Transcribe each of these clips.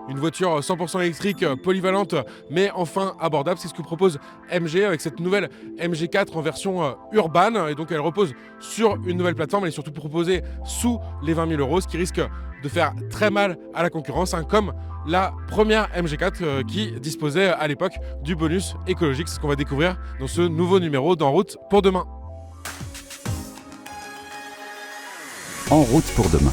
Une voiture 100% électrique, polyvalente, mais enfin abordable. C'est ce que propose MG avec cette nouvelle MG4 en version urbaine. Et donc elle repose sur une nouvelle plateforme. Elle est surtout proposée sous les 20 000 euros, ce qui risque de faire très mal à la concurrence, hein, comme la première MG4 qui disposait à l'époque du bonus écologique. C'est ce qu'on va découvrir dans ce nouveau numéro d'En route pour demain. En route pour demain.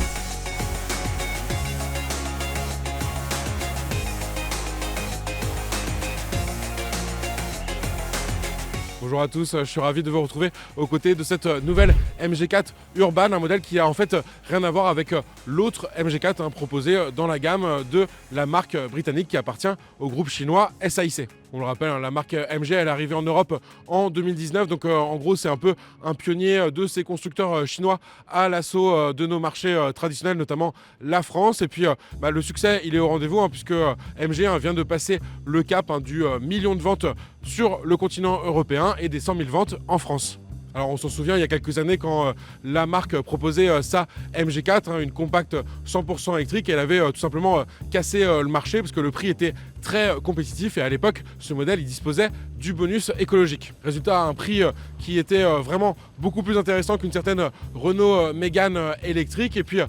Bonjour à tous, je suis ravi de vous retrouver aux côtés de cette nouvelle MG4 Urban, un modèle qui a en fait rien à voir avec l'autre MG4 proposé dans la gamme de la marque britannique qui appartient au groupe chinois SAIC. On le rappelle, la marque MG elle est arrivée en Europe en 2019, donc en gros c'est un peu un pionnier de ces constructeurs chinois à l'assaut de nos marchés traditionnels, notamment la France. Et puis le succès il est au rendez-vous puisque MG vient de passer le cap du million de ventes sur le continent européen et des 100 000 ventes en France. Alors on s'en souvient il y a quelques années quand la marque proposait sa MG4, une compacte 100% électrique, elle avait tout simplement cassé le marché parce que le prix était très compétitif et à l'époque ce modèle il disposait du bonus écologique. Résultat, un prix qui était vraiment beaucoup plus intéressant qu'une certaine Renault Mégane électrique. Et puis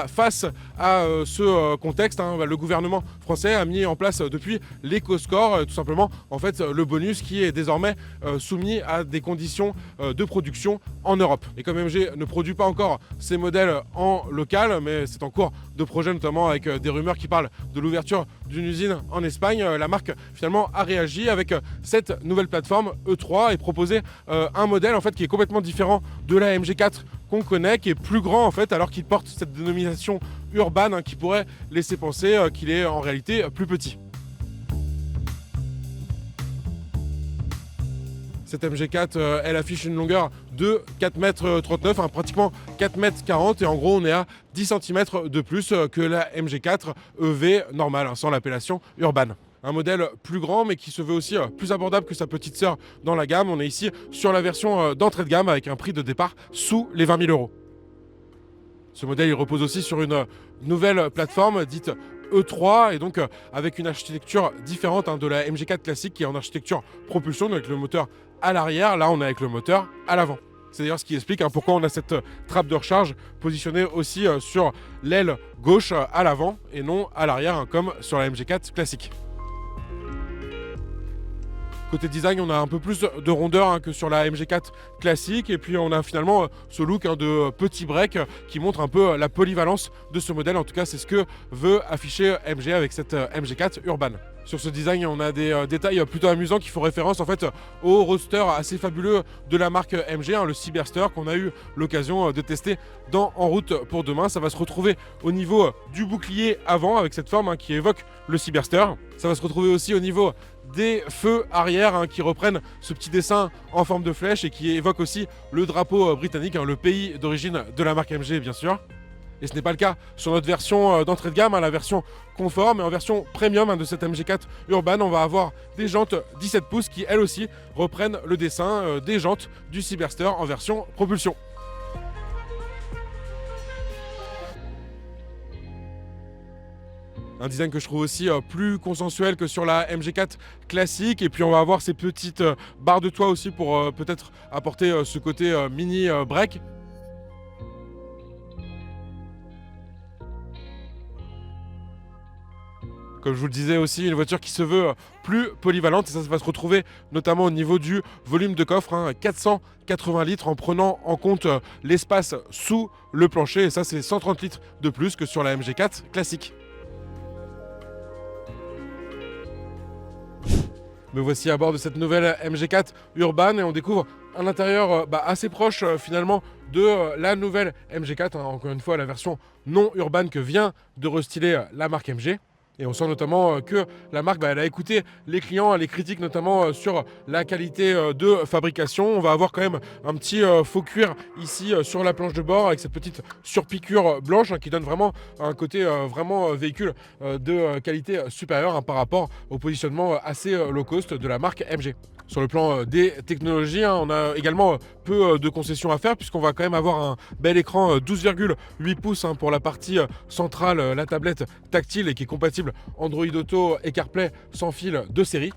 face à ce contexte, le gouvernement français a mis en place depuis l'éco-score, tout simplement en fait le bonus qui est désormais soumis à des conditions de production en Europe. Et comme MG ne produit pas encore ces modèles en local, mais c'est en cours de projet, notamment avec des rumeurs qui parlent de l'ouverture d'une usine en Espagne, la marque finalement a réagi avec cette nouvelle plateforme E3 et proposé un modèle en fait qui est complètement différent de la MG4 qu'on connaît, qui est plus grand en fait, alors qu'il porte cette dénomination urbaine qui pourrait laisser penser qu'il est en réalité plus petit. Cette MG4, elle affiche une longueur de 4,39 m, pratiquement 4,40 m, et en gros on est à 10 cm de plus que la MG4 EV normale, sans l'appellation urban. Un modèle plus grand mais qui se veut aussi plus abordable que sa petite sœur dans la gamme. On est ici sur la version d'entrée de gamme avec un prix de départ sous les 20 000 euros. Ce modèle il repose aussi sur une nouvelle plateforme dite E3 et donc avec une architecture différente de la MG4 classique qui est en architecture propulsion, donc avec le moteur à l'arrière. Là on est avec le moteur à l'avant. C'est d'ailleurs ce qui explique pourquoi on a cette trappe de recharge positionnée aussi sur l'aile gauche à l'avant et non à l'arrière comme sur la MG4 classique. Côté design, on a un peu plus de rondeur que sur la MG4 classique. Et puis on a finalement ce look de petit break qui montre un peu la polyvalence de ce modèle. En tout cas, c'est ce que veut afficher MG avec cette MG4 Urban. Sur ce design, on a des détails plutôt amusants qui font référence en fait au roadster assez fabuleux de la marque MG, le Cyberster, qu'on a eu l'occasion de tester dans En route pour demain. Ça va se retrouver au niveau du bouclier avant avec cette forme qui évoque le Cyberster. Ça va se retrouver aussi au niveau des feux arrière qui reprennent ce petit dessin en forme de flèche et qui évoque aussi le drapeau britannique, le pays d'origine de la marque MG bien sûr. Et ce n'est pas le cas sur notre version d'entrée de gamme, la version confort, mais en version premium de cette MG4 Urban, on va avoir des jantes 17 pouces qui elles aussi reprennent le dessin des jantes du Cyberster en version propulsion. Un design que je trouve aussi plus consensuel que sur la MG4 classique. Et puis on va avoir ces petites barres de toit aussi pour peut-être apporter ce côté mini break. Comme je vous le disais aussi, une voiture qui se veut plus polyvalente et ça va se retrouver notamment au niveau du volume de coffre, 480 litres en prenant en compte l'espace sous le plancher et ça c'est 130 litres de plus que sur la MG4 classique. Me voici à bord de cette nouvelle MG4 Urban et on découvre un intérieur assez proche finalement de la nouvelle MG4, encore une fois la version non urbaine que vient de restyler la marque MG. Et on sent notamment que la marque elle a écouté les clients, les critiques notamment sur la qualité de fabrication. On va avoir quand même un petit faux cuir ici sur la planche de bord avec cette petite surpiqûre blanche qui donne vraiment un côté vraiment véhicule de qualité supérieure par rapport au positionnement assez low cost de la marque MG. Sur le plan des technologies, on a également peu de concessions à faire puisqu'on va quand même avoir un bel écran 12,8 pouces pour la partie centrale, la tablette tactile et qui est compatible Android Auto et CarPlay sans fil de série.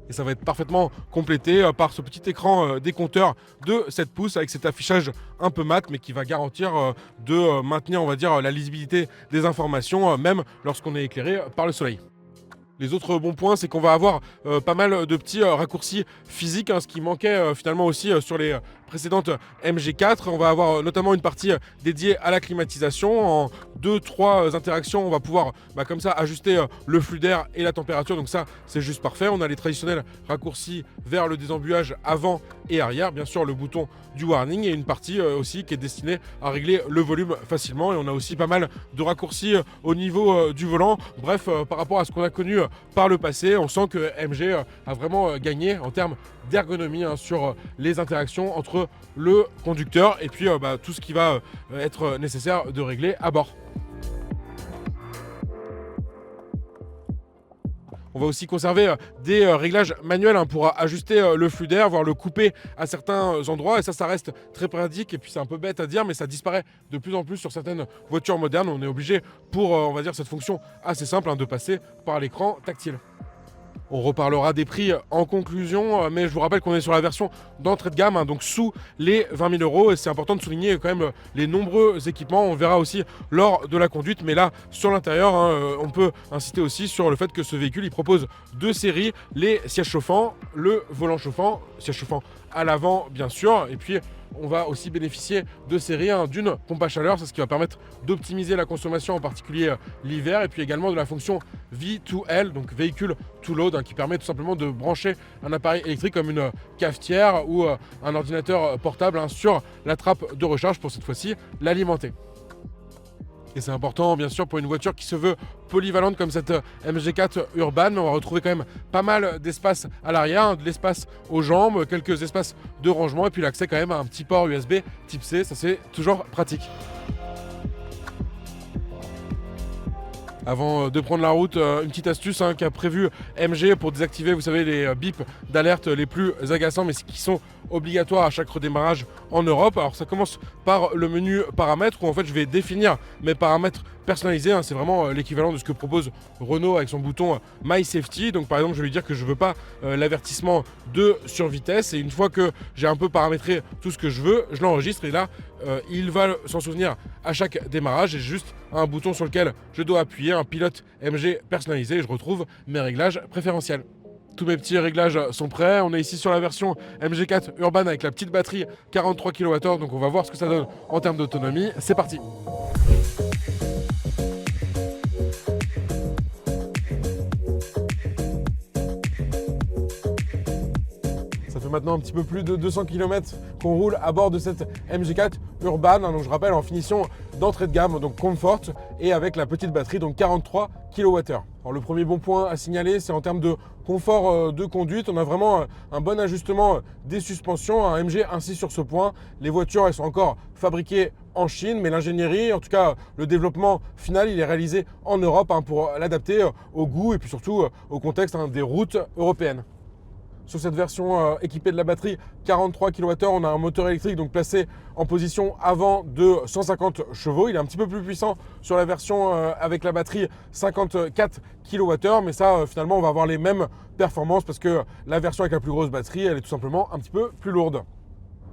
Et ça va être parfaitement complété par ce petit écran décompteur de 7 pouces avec cet affichage un peu mat mais qui va garantir de maintenir on va dire la lisibilité des informations même lorsqu'on est éclairé par le soleil. Les autres bons points, c'est qu'on va avoir pas mal de petits raccourcis physiques, ce qui manquait finalement aussi sur les précédentes MG4. On va avoir notamment une partie dédiée à la climatisation. En 2-3 interactions, on va pouvoir comme ça ajuster le flux d'air et la température. Donc ça, c'est juste parfait. On a les traditionnels raccourcis vers le désembuage avant et arrière. Bien sûr, le bouton du warning et une partie aussi qui est destinée à régler le volume facilement. Et on a aussi pas mal de raccourcis au niveau du volant. Bref, par rapport à ce qu'on a connu par le passé, on sent que MG a vraiment gagné en termes d'ergonomie sur les interactions entre le conducteur et puis tout ce qui va être nécessaire de régler à bord. On va aussi conserver des réglages manuels pour ajuster le flux d'air, voire le couper à certains endroits. Et ça reste très pratique. Et puis c'est un peu bête à dire, mais ça disparaît de plus en plus sur certaines voitures modernes. On est obligé pour, on va dire, cette fonction assez simple de passer par l'écran tactile. On reparlera des prix en conclusion, mais je vous rappelle qu'on est sur la version d'entrée de gamme, donc sous les 20 000 €. Et c'est important de souligner quand même les nombreux équipements. On verra aussi lors de la conduite, mais là, sur l'intérieur, on peut inciter aussi sur le fait que ce véhicule, il propose 2 séries, les sièges chauffants, le volant chauffant, siège chauffant à l'avant bien sûr, et puis on va aussi bénéficier de séries d'une pompe à chaleur, c'est ce qui va permettre d'optimiser la consommation, en particulier l'hiver, et puis également de la fonction V2L, donc véhicule to load, qui permet tout simplement de brancher un appareil électrique comme une cafetière ou un ordinateur portable sur la trappe de recharge pour cette fois-ci l'alimenter. Et c'est important bien sûr pour une voiture qui se veut polyvalente comme cette MG4 Urban. On va retrouver quand même pas mal d'espace à l'arrière, de l'espace aux jambes, quelques espaces de rangement et puis l'accès quand même à un petit port USB type C, ça c'est toujours pratique. Avant de prendre la route, une petite astuce qu'a prévu MG pour désactiver, vous savez, les bips d'alerte les plus agaçants, mais qui sont obligatoires à chaque redémarrage en Europe. Alors ça commence par le menu paramètres où en fait je vais définir mes paramètres personnalisés. C'est vraiment l'équivalent de ce que propose Renault avec son bouton My Safety. Donc par exemple, je vais lui dire que je ne veux pas l'avertissement de survitesse. Et une fois que j'ai un peu paramétré tout ce que je veux, je l'enregistre et là, il va s'en souvenir à chaque démarrage. J'ai juste un bouton sur lequel je dois appuyer, un pilote MG personnalisé et je retrouve mes réglages préférentiels. Tous mes petits réglages sont prêts. On est ici sur la version MG4 Urban avec la petite batterie 43 kWh. Donc on va voir ce que ça donne en termes d'autonomie. C'est parti. Maintenant un petit peu plus de 200 km qu'on roule à bord de cette MG4 Urban, donc je rappelle en finition d'entrée de gamme, donc Comfort, et avec la petite batterie, donc 43 kWh. Alors le premier bon point à signaler, c'est en termes de confort de conduite. On a vraiment un bon ajustement des suspensions. Un MG insiste sur ce point. Les voitures, elles sont encore fabriquées en Chine, mais l'ingénierie, en tout cas le développement final, il est réalisé en Europe pour l'adapter au goût et puis surtout au contexte des routes européennes. Sur cette version équipée de la batterie 43 kWh, on a un moteur électrique donc placé en position avant de 150 chevaux. Il est un petit peu plus puissant sur la version avec la batterie 54 kWh, mais ça finalement on va avoir les mêmes performances parce que la version avec la plus grosse batterie, elle est tout simplement un petit peu plus lourde.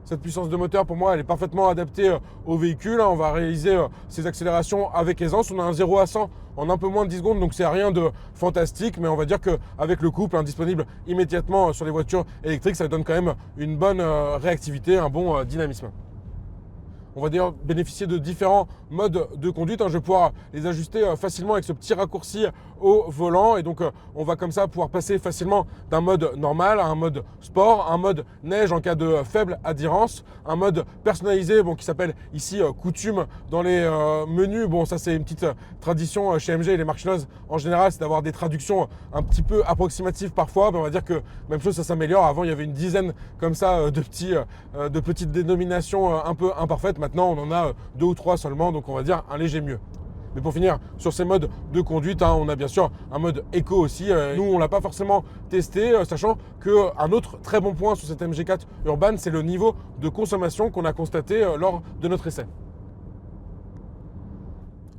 Cette puissance de moteur, pour moi, elle est parfaitement adaptée au véhicule. On va réaliser ces accélérations avec aisance. On a un 0 à 100 en un peu moins de 10 secondes, donc c'est rien de fantastique. Mais on va dire qu'avec le couple disponible immédiatement sur les voitures électriques, ça donne quand même une bonne réactivité, un bon dynamisme. on va dire bénéficier de différents modes de conduite. Je vais pouvoir les ajuster facilement avec ce petit raccourci au volant. Et donc, on va comme ça pouvoir passer facilement d'un mode normal à un mode sport, un mode neige en cas de faible adhérence, un mode personnalisé qui s'appelle ici coutume dans les menus. Bon, ça c'est une petite tradition chez MG et les marques chinoises en général, c'est d'avoir des traductions un petit peu approximatives parfois. On va dire que même chose, ça s'améliore. Avant, il y avait une dizaine comme ça de petites dénominations un peu imparfaites. Maintenant, on en a 2 ou 3 seulement, donc on va dire un léger mieux. Mais pour finir, sur ces modes de conduite, on a bien sûr un mode éco aussi. Nous, on ne l'a pas forcément testé, sachant qu'un autre très bon point sur cette MG4 Urban, c'est le niveau de consommation qu'on a constaté lors de notre essai.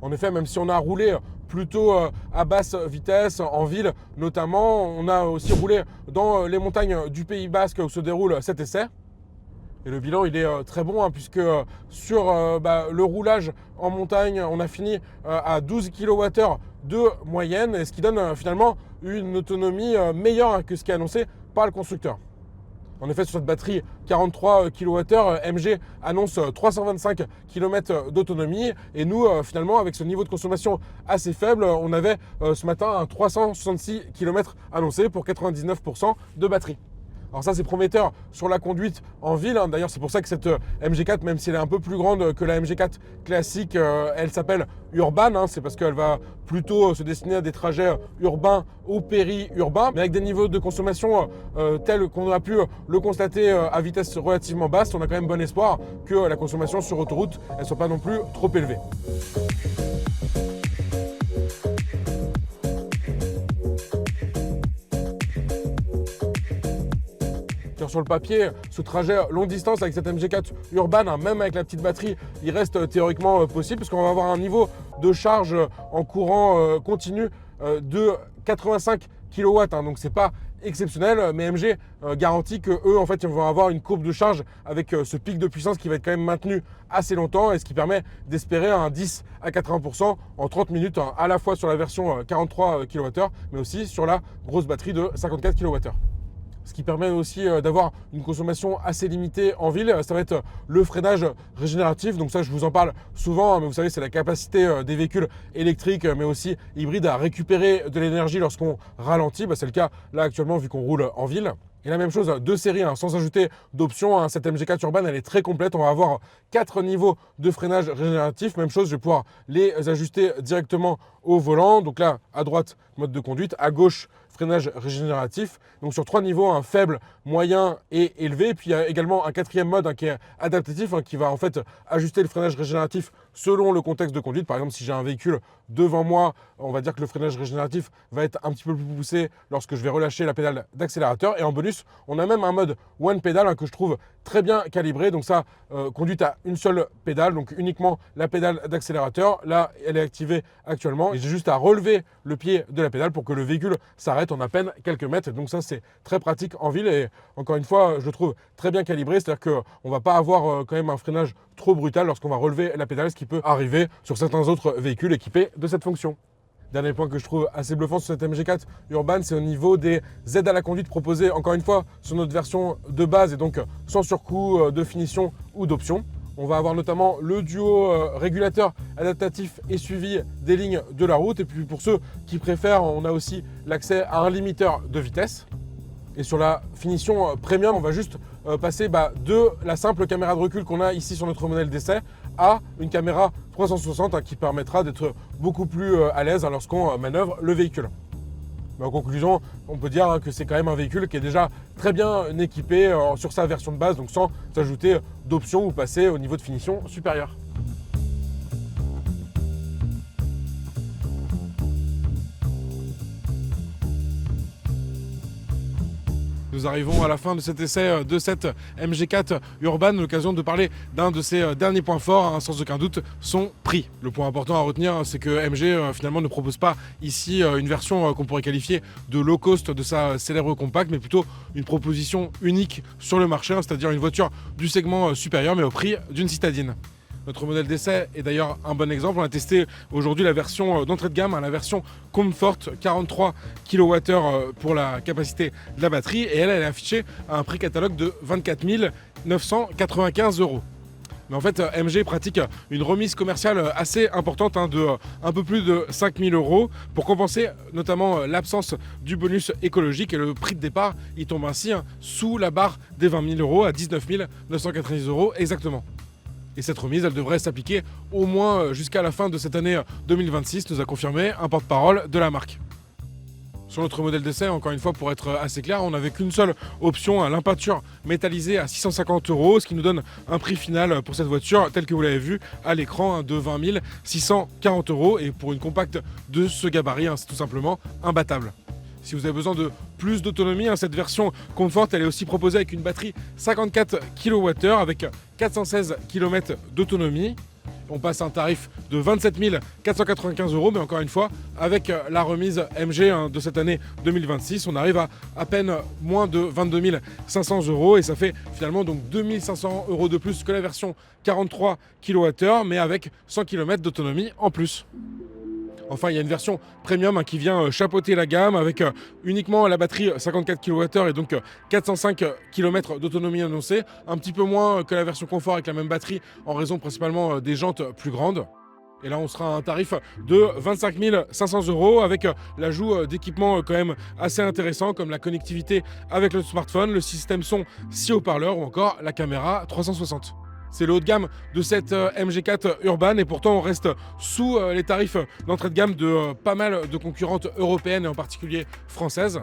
En effet, même si on a roulé plutôt à basse vitesse, en ville notamment, on a aussi roulé dans les montagnes du Pays Basque où se déroule cet essai. Et le bilan, il est très bon, puisque sur le roulage en montagne, on a fini à 12 kWh de moyenne, et ce qui donne finalement une autonomie meilleure que ce qui est annoncé par le constructeur. En effet, sur cette batterie 43 kWh, MG annonce 325 km d'autonomie. Et nous, finalement, avec ce niveau de consommation assez faible, on avait ce matin un 366 km annoncé pour 99% de batterie. Alors ça, c'est prometteur sur la conduite en ville. D'ailleurs, c'est pour ça que cette MG4, même si elle est un peu plus grande que la MG4 classique, elle s'appelle Urban. C'est parce qu'elle va plutôt se destiner à des trajets urbains ou périurbains, mais avec des niveaux de consommation tels qu'on a pu le constater à vitesse relativement basse. On a quand même bon espoir que la consommation sur autoroute ne soit pas non plus trop élevée. Sur le papier, ce trajet longue distance avec cette MG4 Urban, même avec la petite batterie, il reste théoriquement possible, puisqu'on va avoir un niveau de charge en courant continu de 85 kW. Donc c'est pas exceptionnel, mais MG garantit que eux, en fait, ils vont avoir une courbe de charge avec ce pic de puissance qui va être quand même maintenu assez longtemps, et ce qui permet d'espérer un 10 à 80% en 30 minutes, à la fois sur la version 43 kWh, mais aussi sur la grosse batterie de 54 kWh. Ce qui permet aussi d'avoir une consommation assez limitée en ville, ça va être le freinage régénératif. Donc ça, je vous en parle souvent, mais vous savez, c'est la capacité des véhicules électriques, mais aussi hybrides, à récupérer de l'énergie lorsqu'on ralentit. C'est le cas là actuellement, vu qu'on roule en ville. Et la même chose de série, sans ajouter d'options. Cette MG4 Urban, elle est très complète. On va avoir 4 niveaux de freinage régénératif. Même chose, je vais pouvoir les ajuster directement au volant. Donc là, à droite, mode de conduite. À gauche, freinage régénératif. Donc sur 3 niveaux, un faible, moyen et élevé. Puis il y a également un 4e mode qui est adaptatif, qui va en fait ajuster le freinage régénératif selon le contexte de conduite. Par exemple, si j'ai un véhicule devant moi, on va dire que le freinage régénératif va être un petit peu plus poussé lorsque je vais relâcher la pédale d'accélérateur. Et en bonus, on a même un mode one pédale que je trouve très bien calibré. Donc ça, conduite à une seule pédale, donc uniquement la pédale d'accélérateur. Là, elle est activée actuellement. Et j'ai juste à relever le pied de la pédale pour que le véhicule s'arrête en à peine quelques mètres. Donc ça, c'est très pratique en ville. Et encore une fois, je le trouve très bien calibré. C'est-à-dire qu'on ne va pas avoir quand même un freinage trop brutal lorsqu'on va relever la pédale, ce qui peut arriver sur certains autres véhicules équipés de cette fonction. Dernier point que je trouve assez bluffant sur cette MG4 Urban, c'est au niveau des aides à la conduite proposées, encore une fois, sur notre version de base et donc sans surcoût de finition ou d'options. On va avoir notamment le duo régulateur adaptatif et suivi des lignes de la route. Et puis pour ceux qui préfèrent, on a aussi l'accès à un limiteur de vitesse. Et sur la finition premium, on va juste passer de la simple caméra de recul qu'on a ici sur notre modèle d'essai à une caméra 360 qui permettra d'être beaucoup plus à l'aise lorsqu'on manœuvre le véhicule. Mais en conclusion, on peut dire que c'est quand même un véhicule qui est déjà très bien équipé sur sa version de base, donc sans ajouter d'options ou passer au niveau de finition supérieur. Nous arrivons à la fin de cet essai de cette MG4 Urban, l'occasion de parler d'un de ses derniers points forts, sans aucun doute, son prix. Le point important à retenir, c'est que MG finalement ne propose pas ici une version qu'on pourrait qualifier de low cost de sa célèbre compacte, mais plutôt une proposition unique sur le marché, c'est-à-dire une voiture du segment supérieur, mais au prix d'une citadine. Notre modèle d'essai est d'ailleurs un bon exemple. On a testé aujourd'hui la version d'entrée de gamme, la version Comfort, 43 kWh pour la capacité de la batterie. Et elle est affichée à un prix catalogue de 24 995 €. Mais en fait, MG pratique une remise commerciale assez importante de un peu plus de 5 000 € pour compenser notamment l'absence du bonus écologique, et le prix de départ il tombe ainsi sous la barre des 20 000 € à 19 990 € exactement. Et cette remise, elle devrait s'appliquer au moins jusqu'à la fin de cette année 2026, nous a confirmé un porte-parole de la marque. Sur notre modèle d'essai, encore une fois, pour être assez clair, on n'avait qu'une seule option, l'impeinture métallisée à 650 €, ce qui nous donne un prix final pour cette voiture, tel que vous l'avez vu à l'écran, de 20 640 €. Et pour une compacte de ce gabarit, c'est tout simplement imbattable. Si vous avez besoin de plus d'autonomie, cette version Comfort, elle est aussi proposée avec une batterie 54 kWh avec 416 km d'autonomie. On passe à un tarif de 27 495 €, mais encore une fois, avec la remise MG de cette année 2026, on arrive à peine moins de 22 500 €, et ça fait finalement donc 2 500 € de plus que la version 43 kWh, mais avec 100 km d'autonomie en plus. Enfin, il y a une version premium qui vient chapeauter la gamme avec uniquement la batterie 54 kWh et donc 405 km d'autonomie annoncée. Un petit peu moins que la version confort avec la même batterie en raison principalement des jantes plus grandes. Et là, on sera à un tarif de 25 500 € avec l'ajout d'équipements quand même assez intéressants comme la connectivité avec le smartphone, le système son 6 haut-parleurs ou encore la caméra 360. C'est le haut de gamme de cette MG4 Urban, et pourtant on reste sous les tarifs d'entrée de gamme de pas mal de concurrentes européennes et en particulier françaises.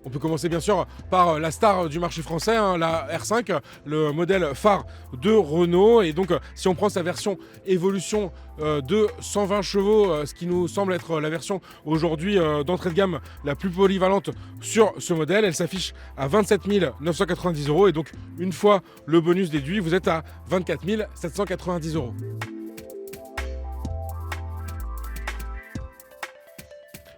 On peut commencer bien sûr par la star du marché français, la R5, le modèle phare de Renault. Et donc si on prend sa version Evolution de 120 chevaux, ce qui nous semble être la version aujourd'hui d'entrée de gamme la plus polyvalente sur ce modèle, elle s'affiche à 27 990 €. Et donc une fois le bonus déduit, vous êtes à 24 790 €.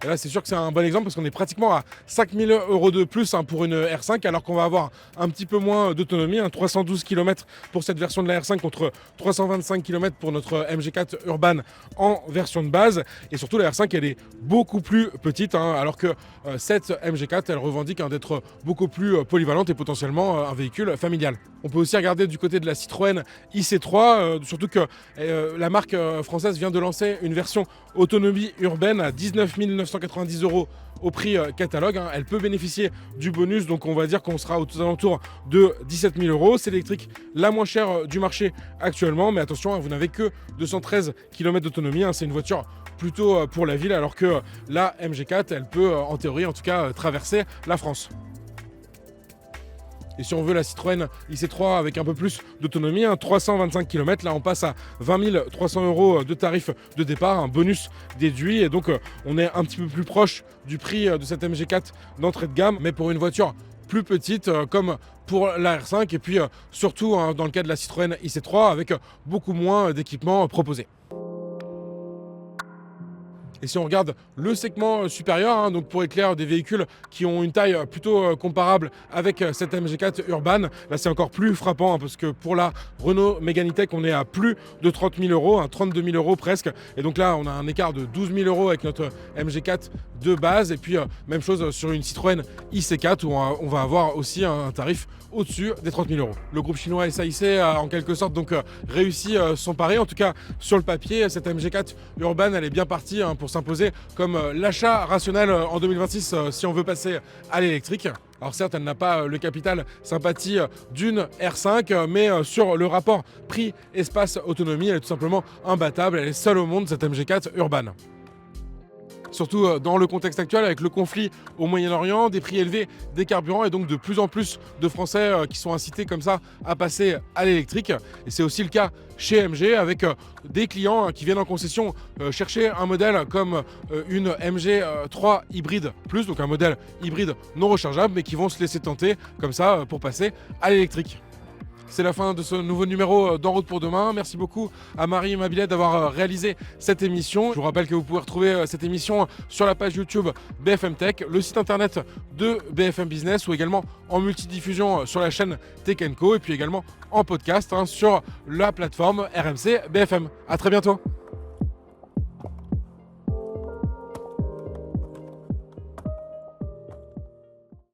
Et là, c'est sûr que c'est un bon exemple parce qu'on est pratiquement à 5 000 € de plus pour une R5, alors qu'on va avoir un petit peu moins d'autonomie, 312 km pour cette version de la R5 contre 325 km pour notre MG4 Urban en version de base. Et surtout, la R5, elle est beaucoup plus petite, alors que cette MG4, elle revendique d'être beaucoup plus polyvalente et potentiellement un véhicule familial. On peut aussi regarder du côté de la Citroën IC3, surtout que la marque française vient de lancer une version autonomie urbaine à 19 990 € au prix catalogue. Elle peut bénéficier du bonus, donc on va dire qu'on sera aux alentours de 17 000 €. C'est l'électrique la moins chère du marché actuellement, mais attention, vous n'avez que 213 km d'autonomie. C'est une voiture plutôt pour la ville, alors que la MG4, elle peut en théorie en tout cas traverser la France. Et si on veut la Citroën IC3 avec un peu plus d'autonomie, 325 km, là on passe à 20 300 € de tarif de départ, un bonus déduit. Et donc on est un petit peu plus proche du prix de cette MG4 d'entrée de gamme, mais pour une voiture plus petite comme pour la R5. Et puis surtout dans le cas de la Citroën IC3 avec beaucoup moins d'équipements proposés. Et si on regarde le segment supérieur, donc pour éclairer des véhicules qui ont une taille plutôt comparable avec cette MG4 Urban, là c'est encore plus frappant parce que pour la Renault Mégane E-Tech, on est à plus de 30 000 €, 32 000 € presque. Et donc là, on a un écart de 12 000 € avec notre MG4 de base. Et puis même chose sur une Citroën IC4 où on va avoir aussi un tarif au-dessus des 30 000 €. Le groupe chinois SAIC a en quelque sorte donc réussi son pari. En tout cas, sur le papier, cette MG4 Urban, elle est bien partie pour s'imposer comme l'achat rationnel en 2026 si on veut passer à l'électrique. Alors certes, elle n'a pas le capital sympathie d'une R5, mais sur le rapport prix-espace-autonomie, elle est tout simplement imbattable. Elle est seule au monde, cette MG4 Urban. Surtout dans le contexte actuel avec le conflit au Moyen-Orient, des prix élevés des carburants et donc de plus en plus de Français qui sont incités comme ça à passer à l'électrique. Et c'est aussi le cas chez MG avec des clients qui viennent en concession chercher un modèle comme une MG3 hybride plus, donc un modèle hybride non rechargeable, mais qui vont se laisser tenter comme ça pour passer à l'électrique. C'est la fin de ce nouveau numéro d'En route pour demain. Merci beaucoup à Marie Mabilet d'avoir réalisé cette émission. Je vous rappelle que vous pouvez retrouver cette émission sur la page YouTube BFM Tech, le site internet de BFM Business ou également en multidiffusion sur la chaîne Tech & Co et puis également en podcast sur la plateforme RMC BFM. À très bientôt.